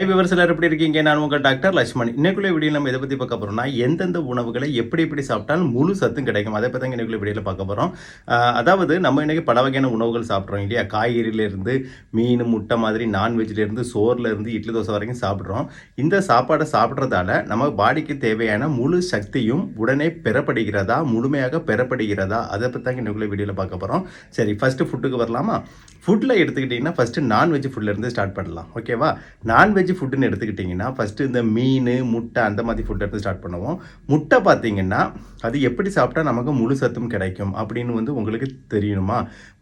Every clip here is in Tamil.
வியூவர்ஸ் எல்லாரும் எப்படி இருக்கீங்க? நான் உங்கள் டாக்டர் லட்சுமண். இன்னைக்குள்ள வீடியோ நம்ம எதை பத்தி பார்க்க போறோம்னா, எந்தெந்த உணவுகளை எப்படி எப்படி சாப்பிட்டால் முழு சத்தும் கிடைக்கும். அதை பத்தி தான் இன்னைக்குள்ள வீடியோல பார்க்க போறோம். அதாவது நம்ம இன்னைக்கு பல வகையான உணவுகள் சாப்பிட்றோம் இல்லையா? காய்கறியில இருந்து மீன், முட்டை மாதிரி நான்வெஜ்ல இருந்து சோறுல இருந்து இட்லி தோசை வரைக்கும் சாப்பிட்றோம். இந்த சாப்பாடை சாப்பிட்றதால நம்ம பாடிக்கு தேவையான முழு சக்தியும் உடனே பெறப்படுகிறதா, முழுமையாக பெறப்படுகிறதா, அதை பத்தி தான் இன்னைக்குள்ள வீடியோல பார்க்க போறோம். சரி, ஃபர்ஸ்ட் ஃபுட்டுக்கு வரலாமா? ஃபுட்டில் எடுத்துக்கிட்டிங்கன்னா ஃபஸ்ட்டு நான்வெஜ் ஃபுட்லேருந்து ஸ்டார்ட் பண்ணலாம். ஓகேவா? நான்வெஜ் ஃபுட்டுன்னு எடுத்துக்கிட்டிங்கன்னா ஃபஸ்ட்டு இந்த மீன், முட்டை அந்த மாதிரி ஃபுட்டை ஸ்டார்ட் பண்ணுவோம். முட்டை பார்த்தீங்கன்னா அது எப்படி சாப்பிட்டா நமக்கு முழு சத்தும் கிடைக்கும் அப்படின்னு வந்து உங்களுக்கு தெரியணுமா?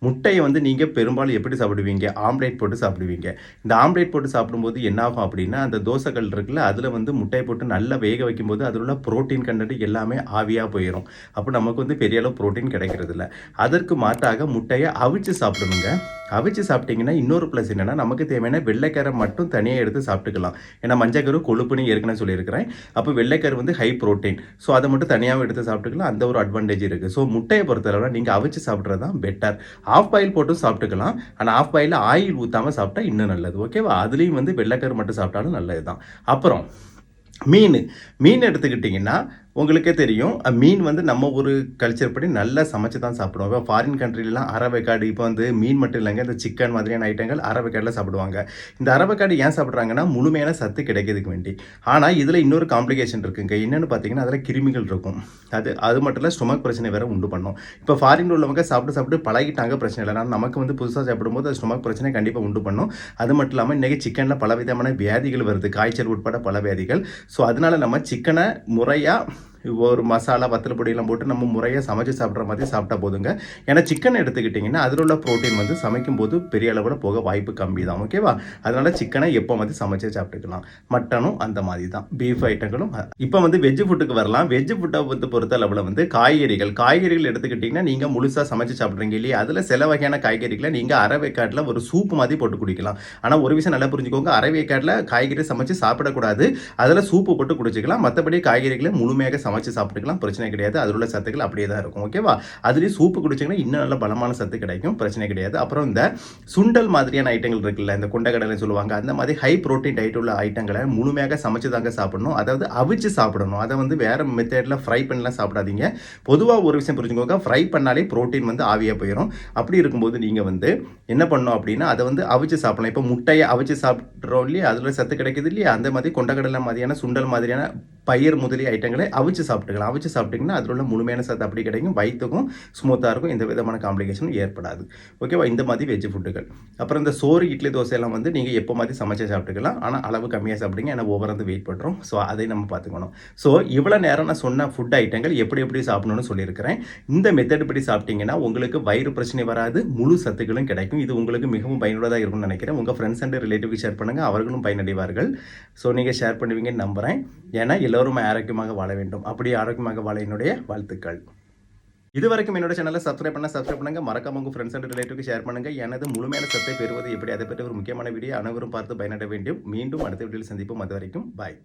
முட்டையை வந்து நீங்கள் பெரும்பாலும் எப்படி சாப்பிடுவீங்க? ஆம்லேட் போட்டு சாப்பிடுவீங்க. இந்த ஆம்லேட் போட்டு சாப்பிடும்போது என்ன ஆகும் அப்படின்னா, அந்த தோசைகள் இருக்குல்ல, அதில் வந்து முட்டையை போட்டு நல்லா வேக வைக்கும்போது அதில் உள்ள ப்ரோட்டீன் கண்டென்ட் எல்லாமே ஆவியாக போயிடும். அப்போ நமக்கு வந்து பெரிய அளவு ப்ரோட்டீன் கிடைக்கிறது இல்லை. அதற்கு மாற்றாக முட்டையை அவிச்சு சாப்பிடணுங்க. அவிச்சு சாப்பிட்டீங்கன்னா இன்னொரு ப்ளஸ் என்னென்னா, நமக்கு தேவையான வெள்ளைக்கரை மட்டும் தனியாக எடுத்து சாப்பிட்டுக்கலாம். ஏன்னா மஞ்சக்கரு கொழுப்புன்னு ஏற்கனவே சொல்லியிருக்கிறேன். அப்போ வெள்ளைக்கரு வந்து ஹை ப்ரோட்டீன். ஸோ அதை மட்டும் தனியாக எடுத்து சாப்பிட்டுக்கலாம். அந்த ஒரு அட்வான்டேஜ் இருக்குது. ஸோ முட்டையை பொறுத்தளவு நீங்கள் அவிச்சு சாப்பிட்றது தான் பெட்டர். ஆஃப் பாயில் போட்டும் சாப்பிட்டுக்கலாம். ஆனால் ஆஃப் பாயில் ஆயில் ஊற்றாமல் சாப்பிட்டா இன்னும் நல்லது. ஓகேவா? அதுலேயும் வந்து வெள்ளைக்கரு மட்டும் சாப்பிட்டாலும் நல்லது தான். அப்புறம் மீன் எடுத்துக்கிட்டிங்கன்னா உங்களுக்கே தெரியும், மீன் வந்து நம்ம ஒரு கல்ச்சர் படி நல்லா சமைச்சு தான் சாப்பிடுவோம். இப்போ ஃபாரின் கண்ட்ரிலாம் அரவேக்காடு, இப்போ வந்து மீன் மட்டும் இல்லைங்க, இந்த சிக்கன் மாதிரியான ஐட்டங்கள் அரவேக்காடில் சாப்பிடுவாங்க. இந்த அரவேக்காடு ஏன் சாப்பிட்றாங்கன்னா முழுமையான சத்து கிடைக்கிறதுக்கு வேண்டி. ஆனால் இதில் இன்னொரு காம்ப்ளிகேஷன் இருக்குங்க. என்னென்னு பார்த்தீங்கன்னா அதில் கிருமிகள் இருக்கும். அது மட்டும் இல்லை, ஸ்டொமக் பிரச்சனை வேறு உண்டு பண்ணும். இப்போ ஃபாரின் உள்ளவங்க சாப்பிட்டு பழகிட்டாங்க, பிரச்சனை இல்லை. ஆனால் நமக்கு வந்து புதுசாக சாப்பிடும்போது அது ஸ்டொமக் பிரச்சனை கண்டிப்பாக உண்டு பண்ணும். அது மட்டும் இல்லாமல் இன்றைக்கி சிக்கனில் பல விதமான வியாதிகள் வருது, காய்ச்சல் உட்பட பல வியாதிகள். ஸோ அதனால் நம்ம சிக்கனை முறையாக ஒரு மசாலா வத்தல் பொடியெல்லாம் போட்டு நம்ம முறையாக சமைச்சு சாப்பிட்ற மாதிரி சாப்பிட்டா போதுங்க. ஏன்னா சிக்கன் எடுத்துக்கிட்டிங்கன்னா அதில் உள்ள ப்ரோட்டீன் வந்து சமைக்கும் போது பெரிய அளவில் போக வாய்ப்பு கம்மி தான். ஓகேவா? அதனால சிக்கனை எப்போ வந்து சமைச்சு சாப்பிட்டுக்கலாம். மட்டனும் அந்த மாதிரி தான், பீஃப் ஐட்டங்களும். இப்போ வந்து வெஜ் ஃபுட்டுக்கு வரலாம். வெஜ் ஃபுட்டை வந்து பொறுத்த அளவில் வந்து காய்கறிகள் எடுத்துக்கிட்டிங்கன்னா நீங்கள் முழுசாக சமைச்சு சாப்பிட்றீங்க இல்லையா? அதில் சில வகையான காய்கறிகளை நீங்கள் அரவேக்காட்டில் ஒரு சூப்பு மாதிரி போட்டு குடிக்கலாம். ஆனால் ஒரு விஷயம் நல்லா புரிஞ்சுக்கோங்க, அரவேக்காட்டில் காய்கறி சமைச்சு சாப்பிடக்கூடாது. அதில் சூப்பு போட்டு குடிச்சிக்கலாம். மற்றபடி காய்கறிகளை முழுமையாக சமைச்சு சாப்பிட்டுக்கலாம், பிரச்சனை கிடையாது. அதில் உள்ள சத்துக்கள் அப்படியே தான் இருக்கும். ஓகேவா? அதுலேயும் சூப்பு குடிச்சிங்கன்னா இன்னும் நல்ல பலமான சத்து கிடைக்கும், பிரச்சனை கிடையாது. அப்புறம் இந்த சுண்டல் மாதிரியான ஐட்டங்கள் இருக்குல்ல, இந்த கொண்டக்கடலை சொல்லுவாங்க, அந்த மாதிரி ஹை ப்ரோட்டீன் டயட் உள்ள ஐட்டங்களை முழுமையாக சமைச்சு தாங்க சாப்பிடணும். அதாவது அவிச்சு சாப்பிடணும். அதை வந்து வேறு மெத்தடில் ஃப்ரை பண்ணலாம் சாப்பிடாதீங்க. பொதுவாக ஒரு விஷயம் புரிஞ்சுக்கோங்க, ஃப்ரை பண்ணாலே ப்ரோட்டீன் வந்து ஆவியாக போயிடும். அப்படி இருக்கும்போது நீங்கள் வந்து என்ன பண்ணணும் அப்படின்னா, அதை வந்து அவிச்சு சாப்பிடலாம். இப்போ முட்டையை அவிச்சு சாப்பிட்றோம் இல்லையா, அதில் சத்து கிடைக்குது இல்லையா? அந்த மாதிரி கொண்டக்கடலை மாதிரியான சுண்டல் மாதிரியான பயிர் முதலிய ஐட்டங்களை அவிச்சு சாப்பிட்டுக்கலாம். அவிச்சு சாப்பிட்டிங்கன்னா அதில் உள்ள முழுமையான சத்து அப்படி கிடைக்கும். வயிற்றுக்கும் ஸ்மூத்தாக இருக்கும், எந்த விதமான காம்ப்ளிகேஷனும் ஏற்படாது. ஓகேவா? இந்த மாதிரி வெஜ் ஃபுட்டுகள். அப்புறம் இந்த சோறு, இட்லி, தோசையெல்லாம் வந்து நீங்கள் எப்போ மாதிரி சமைச்சு சாப்பிட்டுக்கலாம். ஆனால் அளவு கம்மியாக சாப்பிடுங்க, ஏன்னா ஓவர் வந்து வெயிட் பண்ணுறோம். ஸோ அதை நம்ம பார்த்துக்கணும். ஸோ இவ்வளோ நேரம் நான் சொன்ன ஃபுட் ஐட்டங்கள் எப்படி சாப்பிடணும்னு சொல்லியிருக்கிறேன். இந்த மெத்தட் படி சாப்பிட்டீங்கன்னா உங்களுக்கு வயிறு பிரச்சனை வராது, முழு சத்துக்களும் கிடைக்கும். இது உங்களுக்கு மிகவும் பயனுள்ளதாக இருக்கும்னு நினைக்கிறேன். உங்கள் ஃப்ரெண்ட்ஸ் அண்ட் ரிலேட்டிவ்க்கு ஷேர் பண்ணுங்கள், அவர்களும் பயனடைவார்கள். ஸோ நீங்கள் ஷேர் பண்ணுவீங்கன்னு நம்புகிறேன். ஏன்னா எல்லோரும் ஆரோக்கியமாக வாழ வேண்டும். அப்படி ஆரோக்கியமாக வாழ என்னுடைய வாழ்த்துக்கள். இதுவரைக்கும் என்னோட சேனலை சப்ஸ்கிரைப் பண்ணுங்க. மறக்காம உங்கள் ஃப்ரெண்ட்ஸ் அண்ட் ரிலேட்டிவ்க்கு ஷேர் பண்ணுங்க. எனது முழுமையான சத்தை பெறுவது எப்படி, அதை பற்றி ஒரு முக்கியமான வீடியோ அனைவரும் பார்த்து பயனடைய வேண்டும். மீண்டும் அடுத்த வீடியோவில் சந்திப்போம். அது வரைக்கும் பாய்.